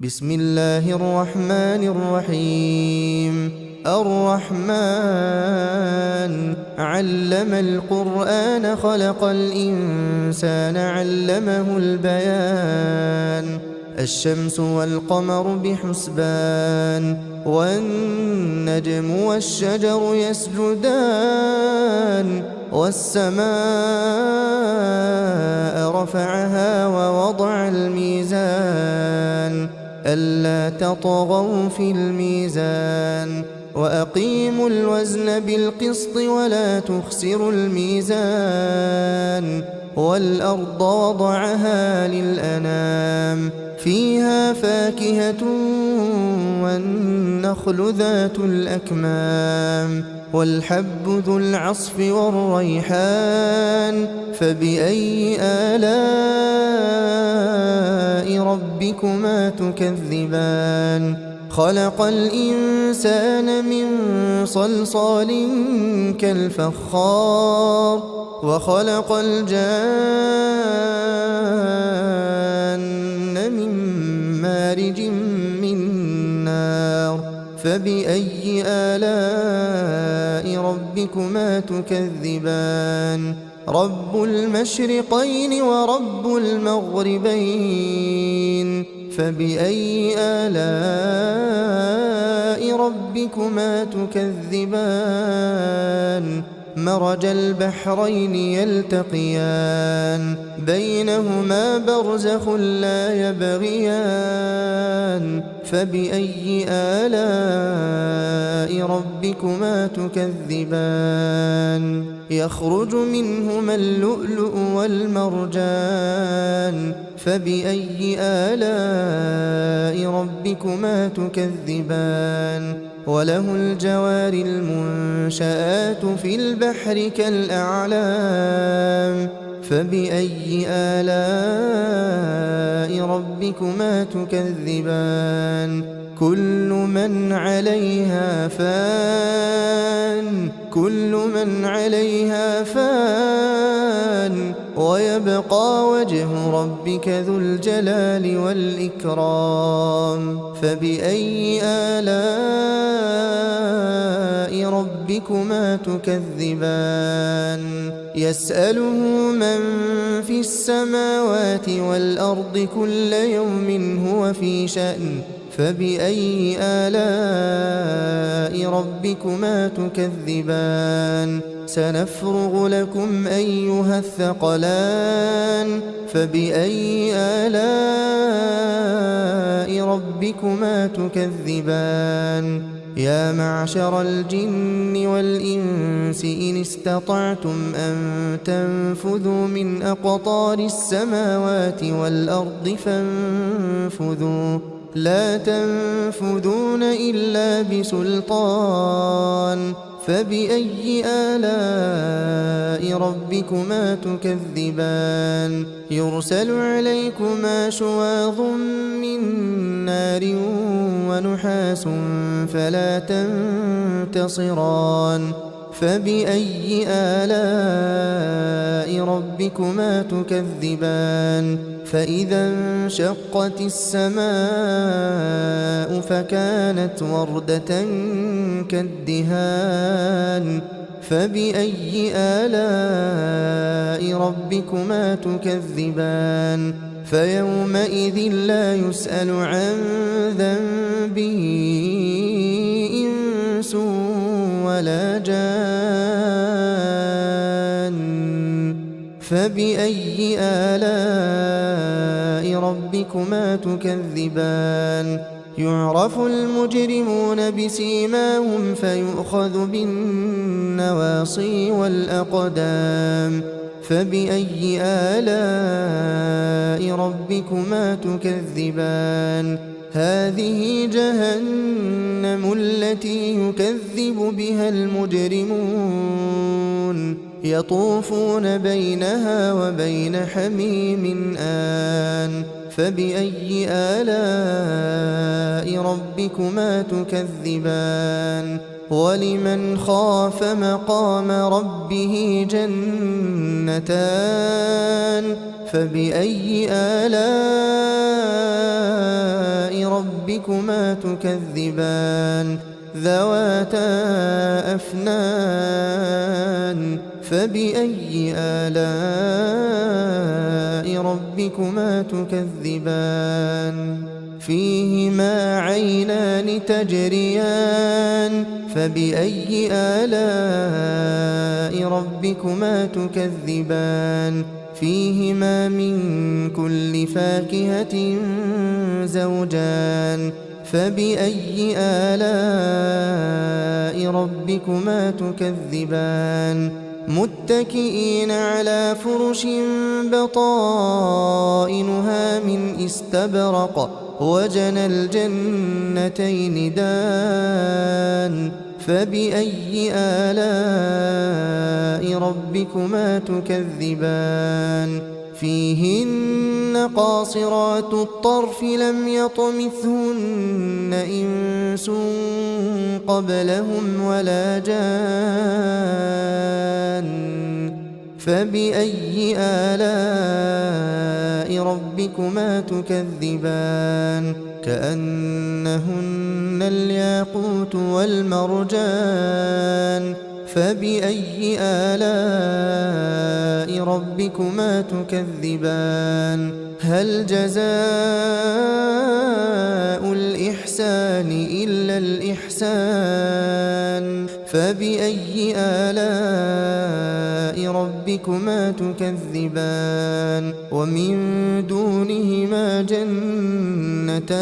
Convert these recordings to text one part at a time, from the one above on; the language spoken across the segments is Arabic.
بسم الله الرحمن الرحيم. الرحمن علم القرآن خلق الإنسان علمه البيان. الشمس والقمر بحسبان والنجم والشجر يسجدان والسماء رفعها ووضع الميزان ألا تطغوا في الميزان وأقيموا الوزن بالقسط ولا تخسروا الميزان والأرض وضعها للأنام فيها فاكهة والنخل ذات الأكمام والحب ذو العصف والريحان فبأي آلاء ربكما تكذبان خلق الإنسان من صلصال كالفخار وخلق الجان من مارج من نار فبأي آلاء ربكما تكذبان رب المشرقين ورب المغربين فبأي آلاء ربكما تكذبان مرج البحرين يلتقيان بينهما برزخ لا يبغيان فبأي آلاء ربكما تكذبان يخرج منهما اللؤلؤ والمرجان فبأي آلاء ربكما تكذبان وله الجوار المنشآت في البحر كالأعلام فبأي آلاء ربكما تكذبان كل من عليها فان ويبقى وجه ربك ذو الجلال والإكرام فبأي آلاء ربكما تكذبان يسأله من في السماوات والأرض كل يوم هو في شأن فبأي آلاء ربكما تكذبان سنفرغ لكم أيها الثقلان فبأي آلاء ربكما تكذبان يا معشر الجن والإنس إن استطعتم أن تنفذوا من أقطار السماوات والأرض فانفذوا لا تنفذون إلا بسلطان فبأي آلاء ربكما تكذبان يرسل عليكما شواظ من نار ونحاس فلا تنتصران فبأي آلاء ربكما تكذبان فإذا انشقت السماء فكانت وردة كالدهان فبأي آلاء ربكما تكذبان فيومئذ لا يسأل عن ذنبه إنس ولا جان فبأي آلاء ربكما تكذبان يعرف المجرمون بسيماهم فيؤخذ بالنواصي والأقدام فبأي آلاء ربكما تكذبان هذه جهنم التي يكذب بها المجرمون يطوفون بينها وبين حميم آن فبأي آلاء ربكما تكذبان ولمن خاف مقام ربه جنتان فبأي آلاء ربكما تكذبان ذواتا أفنان فبأي آلاء ربكما تكذبان فيهما عينان تجريان فبأي آلاء ربكما تكذبان فيهما من كل فاكهة زوجان فبأي آلاء ربكما تكذبان متكئين على فرش بطائنها من استبرق وجنى الجنتين دان فبأي آلاء ربكما تكذبان فيهن قاصرات الطرف لم يطمثهن إنس قبلهم ولا جان فبأي آلاء ربكما تكذبان كأنهن الياقوت والمرجان فبأي آلاء ربكما تكذبان هل جزاء الإحسان إلا الإحسان فبأي آلاء ربكما تكذبان ومن دونهما جنتان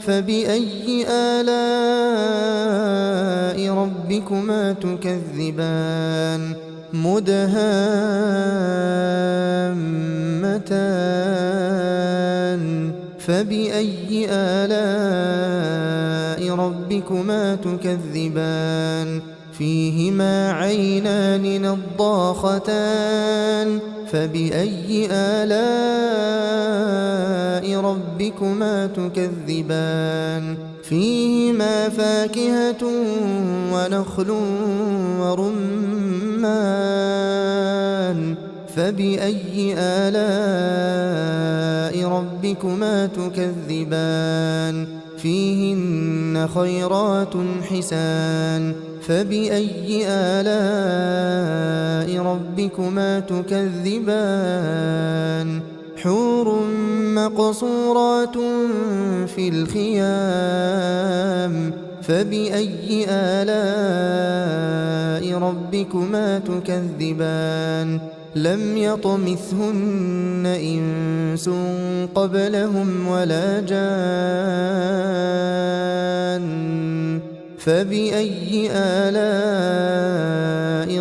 فبأي آلاء ربكما تكذبان مدهامتان فبأي آلاء ربكما تكذبان فيهما عينان نضاختان فبأي آلاء ربكما تكذبان فيهما فاكهة ونخل ورمان فبأي آلاء ربكما تكذبان فيهن خيرات حسان فبأي آلاء ربكما تكذبان حور مقصورات في الخيام فبأي آلاء ربكما تكذبان لم يطمثهن إنس قبلهم ولا جان فبأي آلاء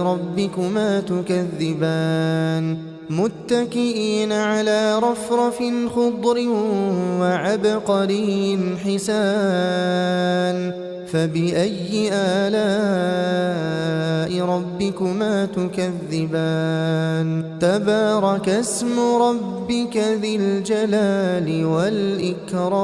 ربكما تكذبان متكئين على رفرف خضر وعبقري حسان فبأي آلاء ربكما تكذبان تبارك اسم ربك ذي الجلال والإكرام